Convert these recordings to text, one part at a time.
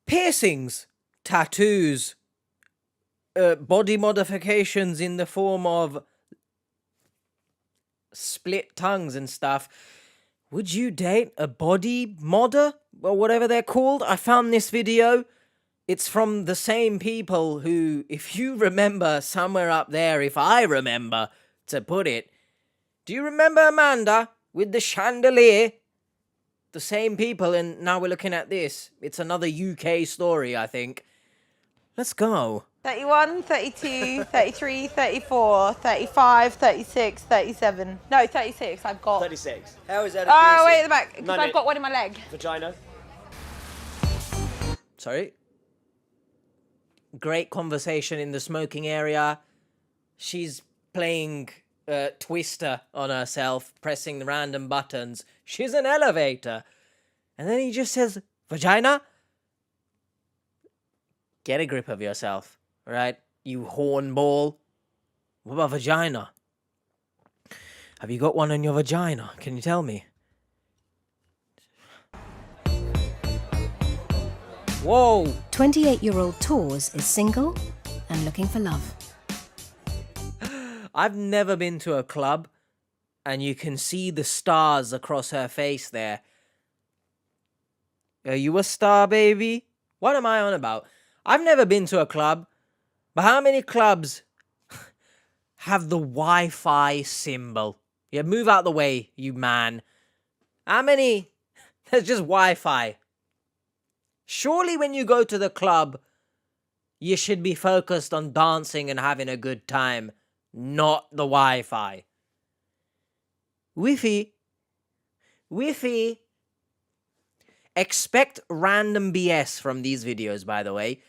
Piercings, tattoos, body modifications in the form of split tongues and stuff. Would you date a body modder or whatever they're called? I found this video. It's from the same people who, if you remember somewhere up there, if I remember to put it, do you remember Amanda with the chandelier? The same people, and now we're looking at this. It's another UK story, I think. Let's go. 31, 32, 33, 34, 35, 36, 37. No, 36. I've got. 36. How is that a Oh, piercing? wait at the back. Because No, I've got one in my leg. Vagina? Sorry? Great conversation in the smoking area. She's playing Twister on herself, pressing the random buttons. She's an elevator. And then he just says, vagina? Get a grip of yourself, right? You hornball. What about vagina? Have you got one in your vagina? Can you tell me? Whoa! 28-year-old Torz is single and looking for love. I've never been to a club, and you can see the stars across her face there. Are you a star, baby? What am I on about? I've never been to a club, but how many clubs have the Wi-Fi symbol? Yeah, move out the way, you man. How many? There's just Wi-Fi. Surely when you go to the club, you should be focused on dancing and having a good time, not the Wi-Fi. Wi-Fi. Wi-Fi. Expect random BS from these videos, by the way.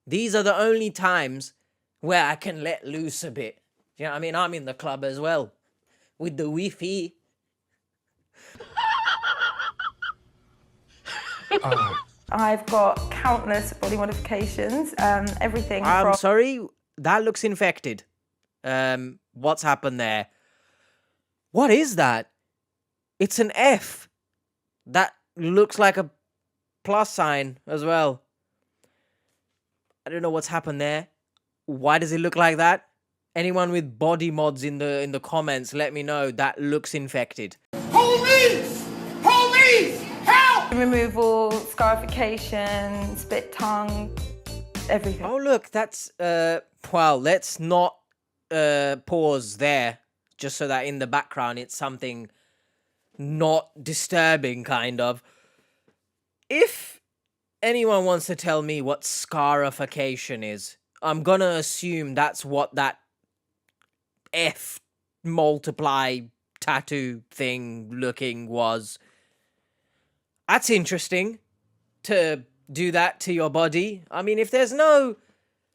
These are the only times where I can let loose a bit. You know what I mean? I'm in the club as well. With the Wi-Fi. I've got countless body modifications. Everything I'm from... sorry, that looks infected. What's happened there? What is that? It's an F. That looks like a plus sign as well. I don't know what's happened there. Why does it look like that? Anyone with body mods in the comments, let me know. That looks infected. Police! Police! Help! Removal, scarification, split tongue, everything. Oh, look, that's, well, let's not pause there, just so that in the background it's something not disturbing, kind of. If anyone wants to tell me what scarification is, I'm gonna assume that's what that F multiply tattoo thing looking was. That's interesting to do that to your body. I mean, if there's no...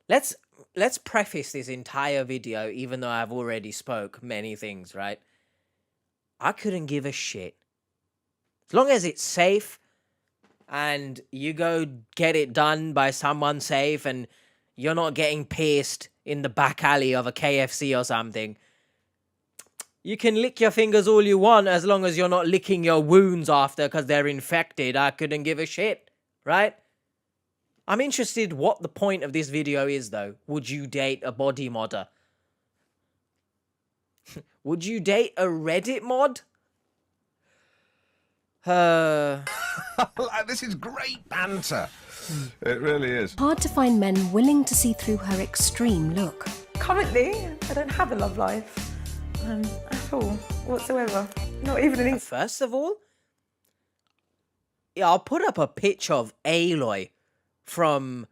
Let's preface this entire video, even though I've already spoke many things, right? I couldn't give a shit. As long as it's safe, and you go get it done by someone safe, and you're not getting pierced in the back alley of a KFC or something. You can lick your fingers all you want, as long as you're not licking your wounds after because they're infected. I couldn't give a shit, right? I'm interested what the point of this video is, though. Would you date a body modder? Would you date a Reddit mod? This is great banter. It really is. Hard to find men willing to see through her extreme look. Currently, I don't have a love life at all, whatsoever. Not even an... First of all, yeah, I'll put up a picture of Aloy from,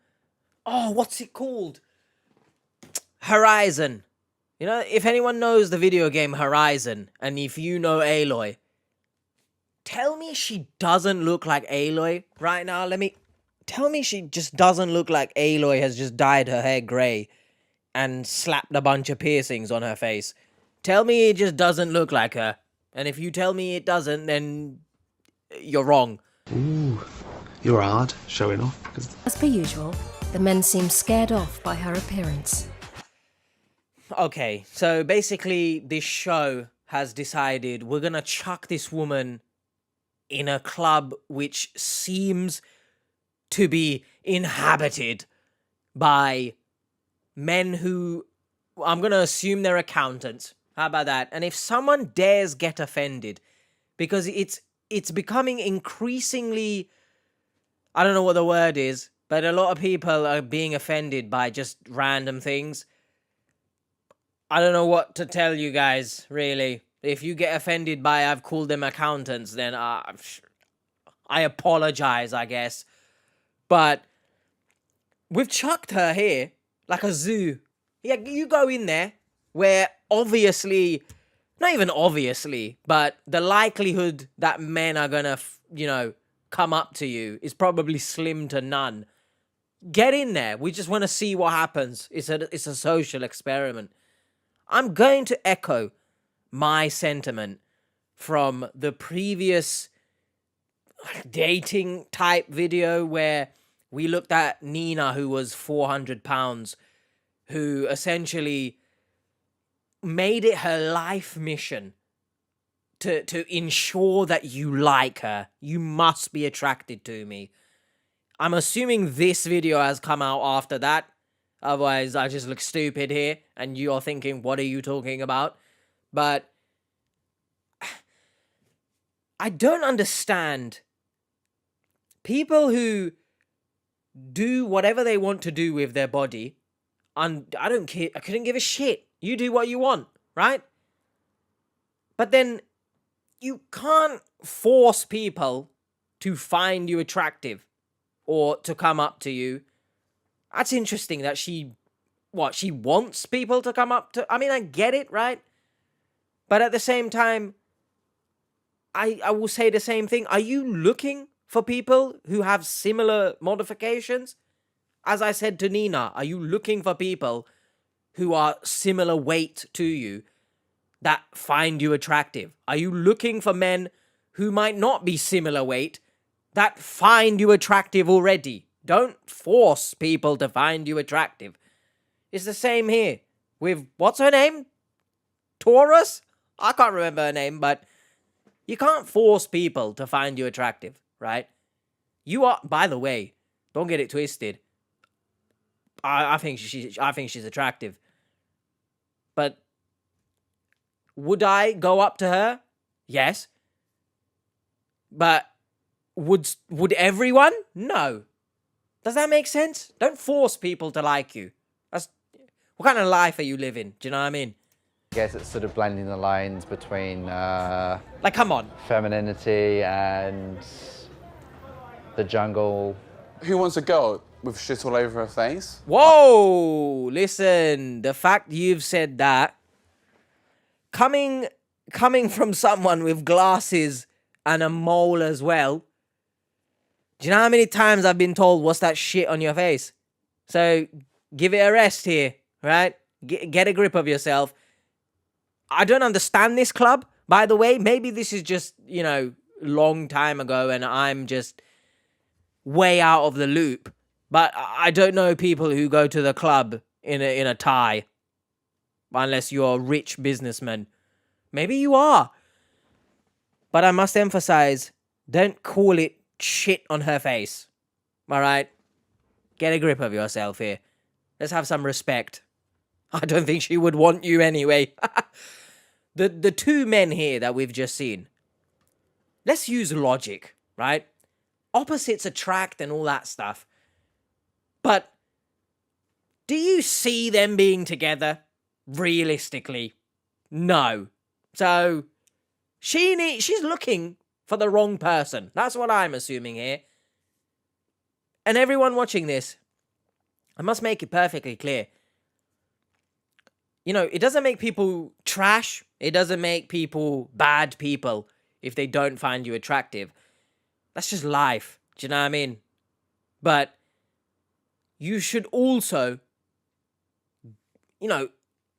oh, what's it called? Horizon. You know, if anyone knows the video game Horizon, and if you know Aloy, tell me she doesn't look like Aloy right now. Tell me she just doesn't look like Aloy has just dyed her hair grey and slapped a bunch of piercings on her face. Tell me it just doesn't look like her. And if you tell me it doesn't, then you're wrong. Ooh, you're hard, showing off. As per usual, the men seem scared off by her appearance. Okay, so basically this show has decided we're gonna chuck this woman in a club which seems to be inhabited by men who, I'm going to assume they're accountants. How about that? And if someone dares get offended, because it's becoming increasingly, I don't know what the word is, but a lot of people are being offended by just random things. I don't know what to tell you guys, really. If you get offended by I've called them accountants, then I apologize, I guess. But we've chucked her here like a zoo. Yeah, you go in there where obviously, not even obviously, but the likelihood that men are gonna, come up to you is probably slim to none. Get in there. We just want to see what happens. It's a social experiment. I'm going to echo my sentiment from the previous dating type video where we looked at Nina, who was 400 pounds, who essentially made it her life mission to ensure that you like her. You must be attracted to me. I'm assuming this video has come out after that. Otherwise, I just look stupid here, and you're thinking, what are you talking about? But I don't understand people who do whatever they want to do with their body. And I don't care. I couldn't give a shit. You do what you want, right? But then you can't force people to find you attractive or to come up to you. That's interesting that she wants people to come up to. I mean, I get it, right? But at the same time, I will say the same thing. Are you looking for people who have similar modifications? As I said to Nina, are you looking for people who are similar weight to you that find you attractive? Are you looking for men who might not be similar weight that find you attractive already? Don't force people to find you attractive. It's the same here with, what's her name? Torz? I can't remember her name, but you can't force people to find you attractive, right? You are, by the way, don't get it twisted. I think she's attractive. But would I go up to her? Yes. But would everyone? No. Does that make sense? Don't force people to like you. What kind of life are you living? Do you know what I mean? I guess it's sort of blending the lines between like, come on. femininity and the jungle. Who wants a girl with shit all over her face? Whoa! Listen, the fact you've said that, coming from someone with glasses and a mole as well, do you know how many times I've been told, what's that shit on your face? So, give it a rest here, right? Get a grip of yourself. I don't understand this club, by the way. Maybe this is just, long time ago and I'm just way out of the loop. But I don't know people who go to the club in a tie. Unless you're a rich businessman. Maybe you are. But I must emphasize, don't call it shit on her face. Alright? Get a grip of yourself here. Let's have some respect. I don't think she would want you anyway. The two men here that we've just seen. Let's use logic, right? Opposites attract and all that stuff. But do you see them being together? Realistically, no. So she's looking for the wrong person. That's what I'm assuming here. And everyone watching this, I must make it perfectly clear. It doesn't make people trash. It doesn't make people bad people if they don't find you attractive. That's just life. Do you know what I mean? But you should also,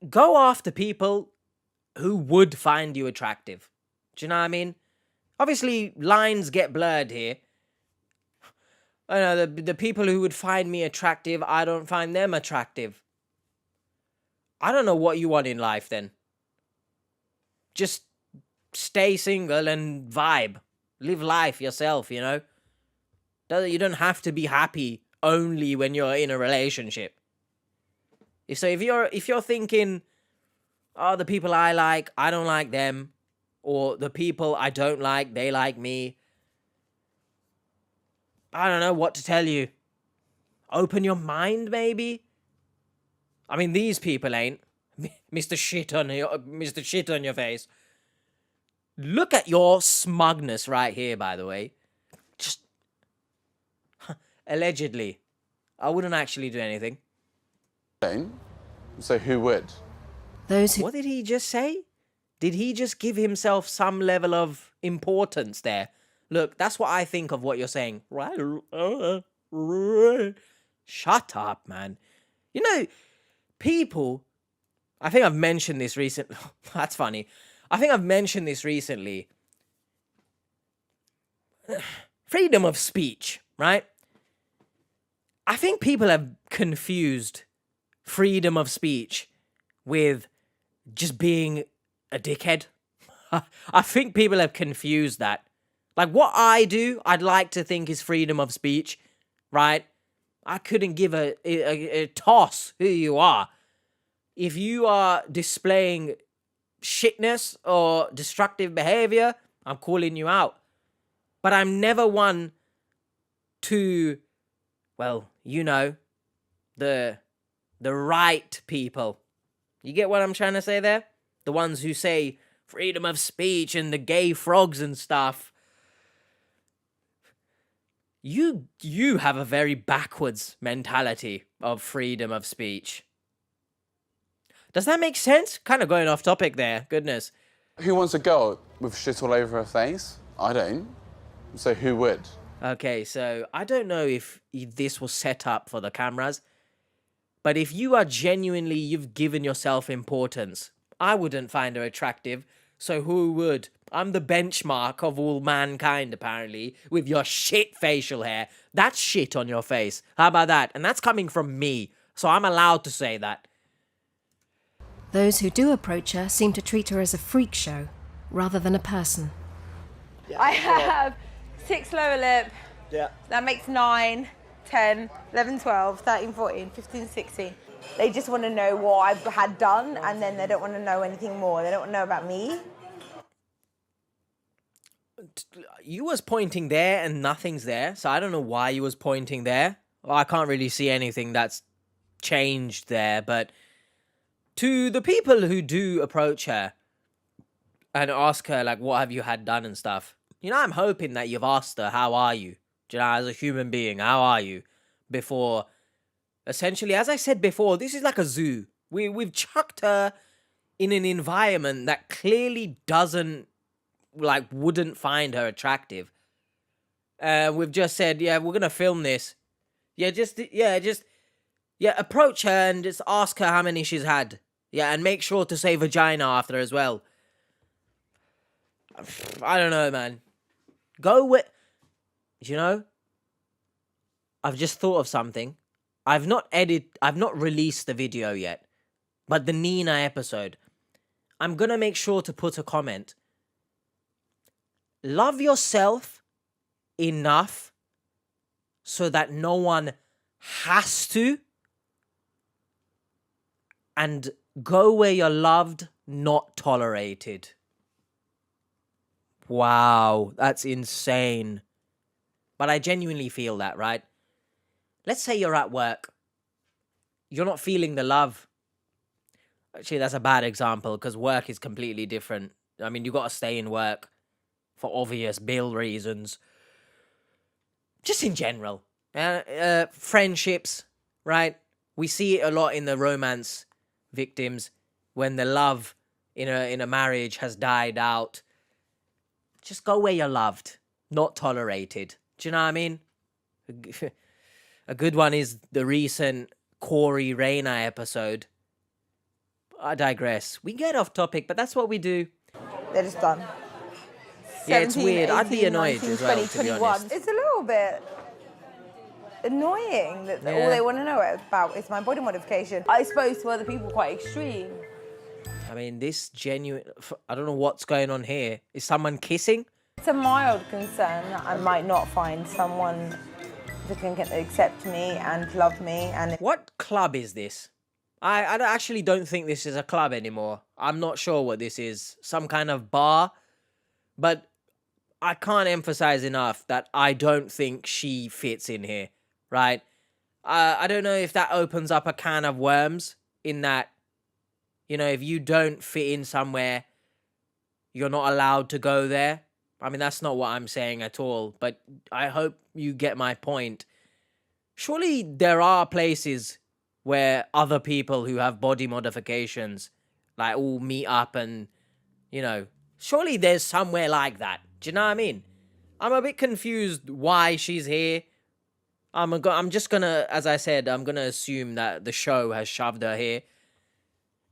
go after people who would find you attractive. Do you know what I mean? Obviously, lines get blurred here. I know the people who would find me attractive, I don't find them attractive. I don't know what you want in life then. Just stay single and vibe. Live life yourself, You don't have to be happy only when you're in a relationship. So if you're thinking, oh, the people I like, I don't like them, or the people I don't like, they like me, I don't know what to tell you. Open your mind, maybe. I mean, these people ain't. Mr. Shit on your face. Look at your smugness right here, by the way. Just allegedly. I wouldn't actually do anything. So who would? Those who What did he just say? Did he just give himself some level of importance there? Look, that's what I think of what you're saying. Shut up, man. You know, people... I think I've mentioned this recently. That's funny. I think I've mentioned this recently. Freedom of speech, right? I think people have confused freedom of speech with just being a dickhead. I think people have confused that. Like, what I do, I'd like to think is freedom of speech, right? I couldn't give a toss who you are. If you are displaying shitness or destructive behavior, I'm calling you out. But I'm never one to, well, you know, the right people. You get what I'm trying to say there? The ones who say freedom of speech and the gay frogs and stuff. You have a very backwards mentality of freedom of speech. Does that make sense? Kind of going off topic there. Goodness. Who wants a girl with shit all over her face? I don't. So who would? Okay, so I don't know if this was set up for the cameras, but if you are genuinely, you've given yourself importance, I wouldn't find her attractive, so who would? I'm the benchmark of all mankind, apparently, with your shit facial hair. That's shit on your face. How about that? And that's coming from me, so I'm allowed to say that. those who do approach her seem to treat her as a freak show rather than a person. I have 6 lower lip. Yeah. That makes 9, 10, 11, 12, 13, 14, 15, 16. They just want to know what I've had done, and then they don't want to know anything more. They don't want to know about me. You was pointing there and nothing's there, so I don't know why you was pointing there. Well, I can't really see anything that's changed there, but to the people who do approach her and ask her, like, what have you had done and stuff, you know, I'm hoping that you've asked her, how are you? Do you know, as a human being, how are you? Before, essentially, as I said before, this is like a zoo. We've chucked her in an environment that clearly doesn't, like, wouldn't find her attractive. We've just said, yeah, we're gonna film this. Approach her and just ask her how many she's had. Yeah, and make sure to say vagina after as well. I don't know, man. Go with... You know? I've just thought of something. I've not released the video yet. But the Nina episode. I'm gonna make sure to put a comment. Love yourself enough so that no one has to, and go where you're loved, not tolerated. Wow, that's insane. But I genuinely feel that, right? Let's say you're at work. You're not feeling the love. Actually, that's a bad example because work is completely different. I mean, you got to stay in work for obvious bill reasons. Just in general. Friendships, right? We see it a lot in the romance victims when the love in a marriage has died out. Just go where you're loved, not tolerated. Do you know what I mean? A good one is the recent Corey Rayna episode. I digress. We get off topic, but that's what we do. They're just done. Yeah, it's 17, weird. I'd be 18, annoyed 19, as well, 20, to be 21. honest. It's a little bit annoying that all Yeah. they want to know about is my body modification. I suppose to other people quite extreme. I mean, this genuine... I don't know what's going on here. Is someone kissing? It's a mild concern that I might not find someone they can accept me and love me. And What club is this? Actually don't think this is a club anymore. I'm not sure what this is. Some kind of bar. But I can't emphasize enough that I don't think she fits in here, right? I don't know if that opens up a can of worms in that, you know, if you don't fit in somewhere, you're not allowed to go there. I mean, that's not what I'm saying at all, but I hope you get my point. Surely there are places where other people who have body modifications, like, all meet up and, you know, surely there's somewhere like that. Do you know what I mean? I'm a bit confused why she's here. I'm just gonna, as I said, I'm gonna assume that the show has shoved her here.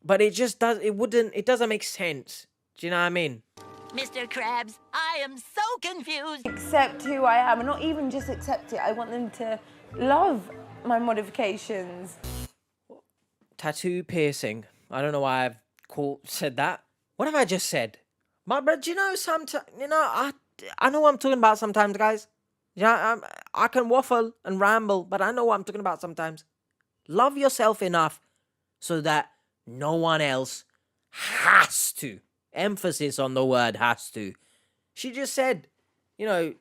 But it just it doesn't make sense. Do you know what I mean? Mr. Krabs, I am so confused. accept who I am, and not even just accept it. I want them to love my modifications. Tattoo piercing. I don't know why I've said that. What have I just said? But you know, I know what I'm talking about sometimes, guys. Yeah, I can waffle and ramble, but I know what I'm talking about sometimes. Love yourself enough so that no one else has to. Emphasis on the word has to. She just said, you know,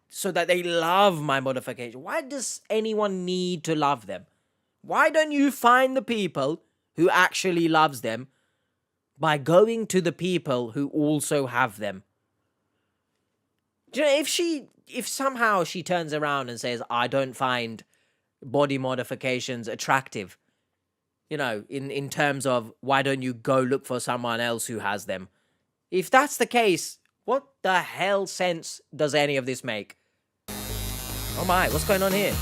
so that they love my modification. Why does anyone need to love them? Why don't you find the people who actually loves them by going to the people who also have them? Do you know, if somehow she turns around and says, I don't find body modifications attractive, you know, in terms of why don't you go look for someone else who has them? If that's the case, what the hell sense does any of this make? Oh my, what's going on here?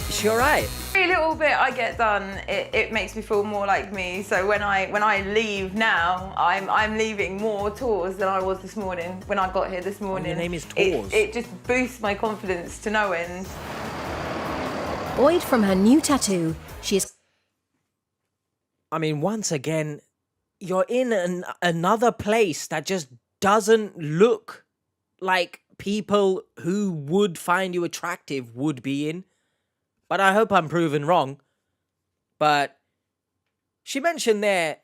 Is she alright? Every little bit I get done, it makes me feel more like me. So when I leave now, I'm leaving more Torz than I was this morning when I got here this morning. Your name is Torz. It just boosts my confidence to no end. Buoyed from her new tattoo, she is... I mean, once again, you're in another place that just doesn't look like people who would find you attractive would be in. But I hope I'm proven wrong. But she mentioned there,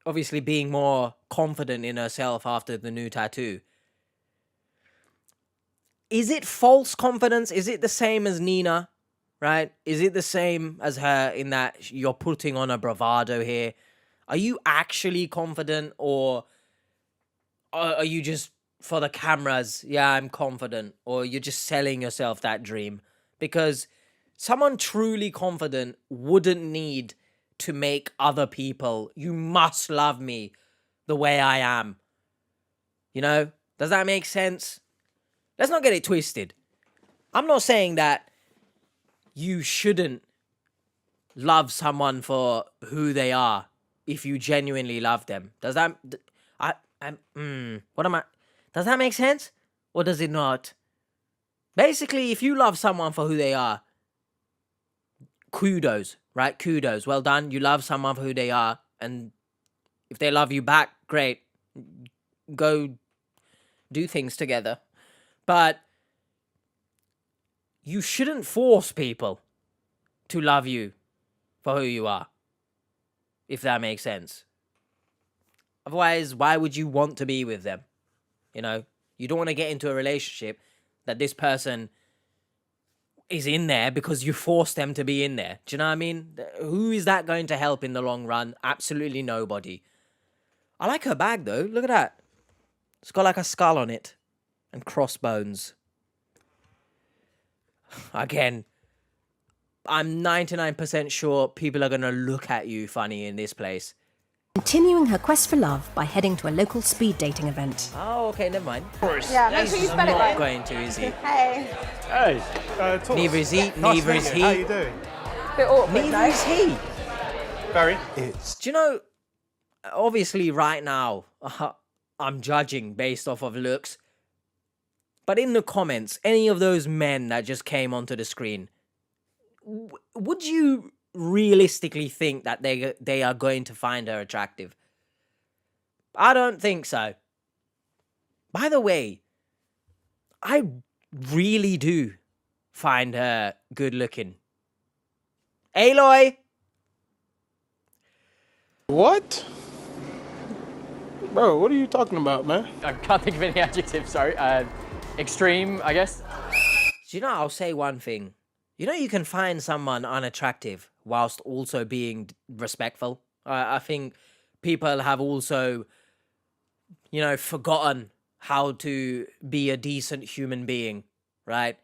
obviously being more confident in herself after the new tattoo. Is it false confidence? Is it the same as Nina? Right? Is it the same as her in that you're putting on a bravado here? Are you actually confident, or are you just for the cameras? Yeah, I'm confident. Or you're just selling yourself that dream? Because someone truly confident wouldn't need to make other people, you must love me the way I am. You know? Does that make sense? Let's not get it twisted. I'm not saying that you shouldn't love someone for who they are if you genuinely love them. Does that... Does that make sense? Or does it not? Basically, if you love someone for who they are, kudos, right? Kudos. Well done. You love someone for who they are. And if they love you back, great. Go do things together. But you shouldn't force people to love you for who you are, if that makes sense. Otherwise, why would you want to be with them? You know, you don't want to get into a relationship that this person is in there because you forced them to be in there. Do you know what I mean? Who is that going to help in the long run? Absolutely nobody. I like her bag, though. Look at that. It's got like a skull on it and crossbones. Again, I'm 99% sure people are going to look at you funny in this place. continuing her quest for love by heading to a local speed dating event. Oh, okay, never mind. Yeah, make sure you spell it Not right. going to, is he? Hey. Hey, Torz. Neither is he, Nice neither to is meet he. you. How you doing? Bit awkward, Neither no? is he. Barry? Do you know, obviously right now, I'm judging based off of looks. But in the comments, any of those men that just came onto the screen, would you realistically think that they are going to find her attractive? I don't think so. By the way, I really do find her good looking. Aloy! What? Bro, what are you talking about, man? I can't think of any adjectives, sorry. Extreme, I guess. Do you know, I'll say one thing. You know, you can find someone unattractive whilst also being respectful. I think people have also, you know, forgotten how to be a decent human being, right?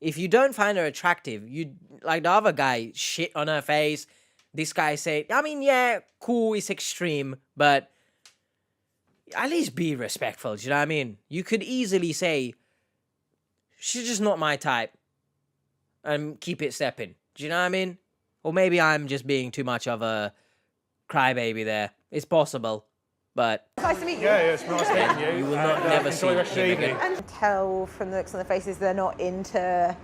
If you don't find her attractive, you, like the other guy, shit on her face. This guy said, I mean, yeah, cool, it's extreme, but at least be respectful, do you know what I mean? You could easily say, she's just not my type, and keep it stepping. Do you know what I mean? Or maybe I'm just being too much of a crybaby there. It's possible, but Nice to meet you. Yeah, it's nice meeting you. you will not never see enjoy the rest of the him evening. again. And tell from the looks on their faces they're not into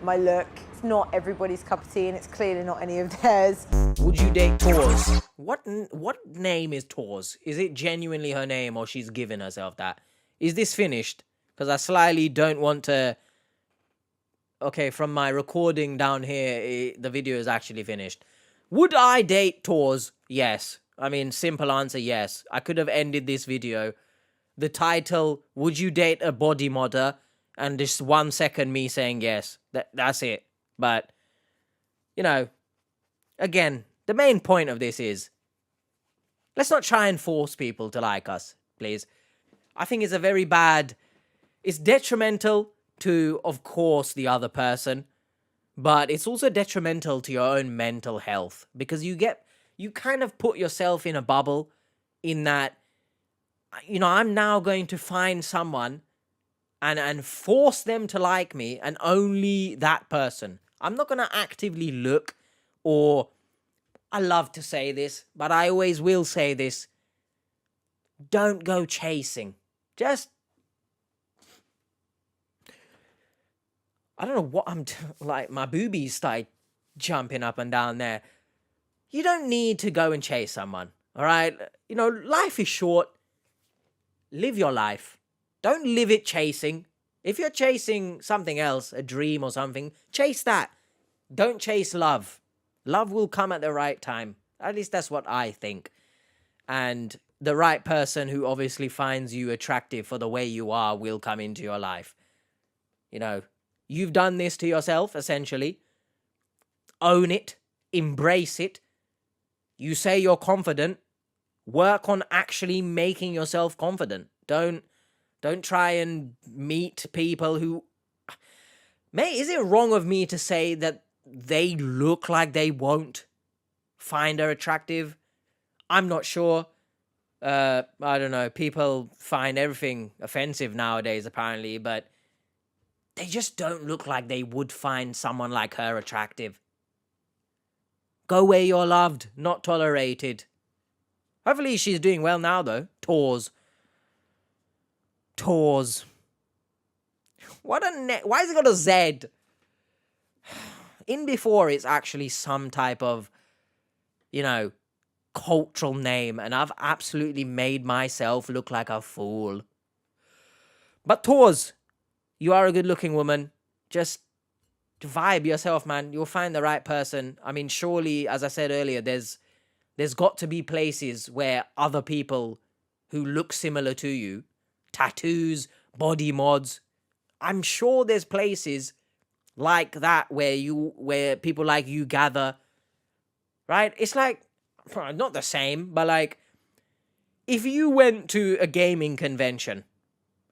my look. It's not everybody's cup of tea, and it's clearly not any of theirs. Would you date Torz? What name is Torz? Is it genuinely her name, or she's given herself that? Is this finished? Because I slightly don't want to... Okay, from my recording down here, the video is actually finished. Would I date Torz? Yes. I mean, simple answer, yes. I could have ended this video. The title, would you date a body modder? And just 1 second me saying yes. That's it. But, you know, again, the main point of this is, let's not try and force people to like us, please. I think it's a very bad... It's detrimental to, of course, the other person, but it's also detrimental to your own mental health, because you kind of put yourself in a bubble in that, you know, I'm now going to find someone and force them to like me, and only that person. I'm not going to actively look, or I love to say this, but I always will say this. Don't go chasing. Just, I don't know what I'm like, my boobies start jumping up and down there. You don't need to go and chase someone, all right? You know, life is short. Live your life. Don't live it chasing. If you're chasing something else, a dream or something, chase that. Don't chase love. Love will come at the right time. At least that's what I think. And the right person who obviously finds you attractive for the way you are will come into your life. You know, you've done this to yourself, essentially. Own it. Embrace it. You say you're confident. Work on actually making yourself confident. Don't try and meet people who... Mate, is it wrong of me to say that they look like they won't find her attractive? I'm not sure. I don't know. People find everything offensive nowadays, apparently, but they just don't look like they would find someone like her attractive. Go where you're loved, not tolerated. Hopefully she's doing well now, though. Torz. What a why has it got a Z? In before, it's actually some type of, you know, cultural name, and I've absolutely made myself look like a fool. But Torz, you are a good-looking woman. Just vibe yourself, man. You'll find the right person. I mean, surely, as I said earlier, there's got to be places where other people who look similar to you, tattoos, body mods, I'm sure there's places like that where people like you gather, right? It's like, not the same, but like, if you went to a gaming convention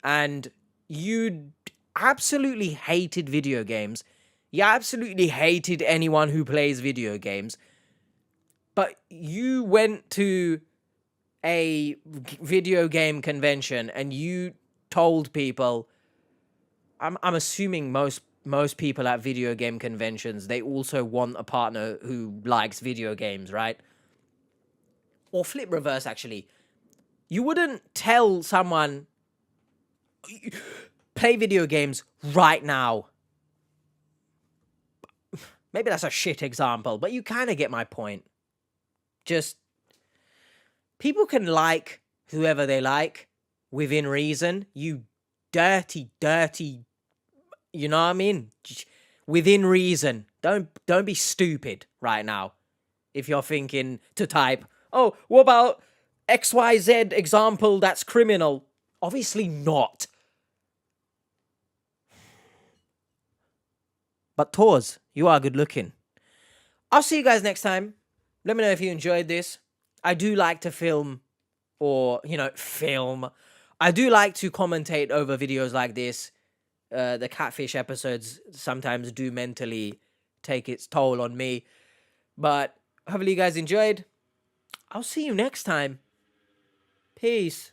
and you absolutely hated video games, you absolutely hated anyone who plays video games, but you went to a video game convention and you told people, I'm assuming most people at video game conventions, they also want a partner who likes video games, right? Or flip reverse, actually. You wouldn't tell someone, play video games right now. Maybe that's a shit example, but you kind of get my point. Just, people can like whoever they like, within reason. You dirty, you know what I mean? Within reason. Don't be stupid right now. If you're thinking to type, oh, what about XYZ example that's criminal? Obviously not. But Torz, you are good looking. I'll see you guys next time. Let me know if you enjoyed this. I do like to film, or, you know, film. I do like to commentate over videos like this. The catfish episodes sometimes do mentally take its toll on me. But hopefully you guys enjoyed. I'll see you next time. Peace.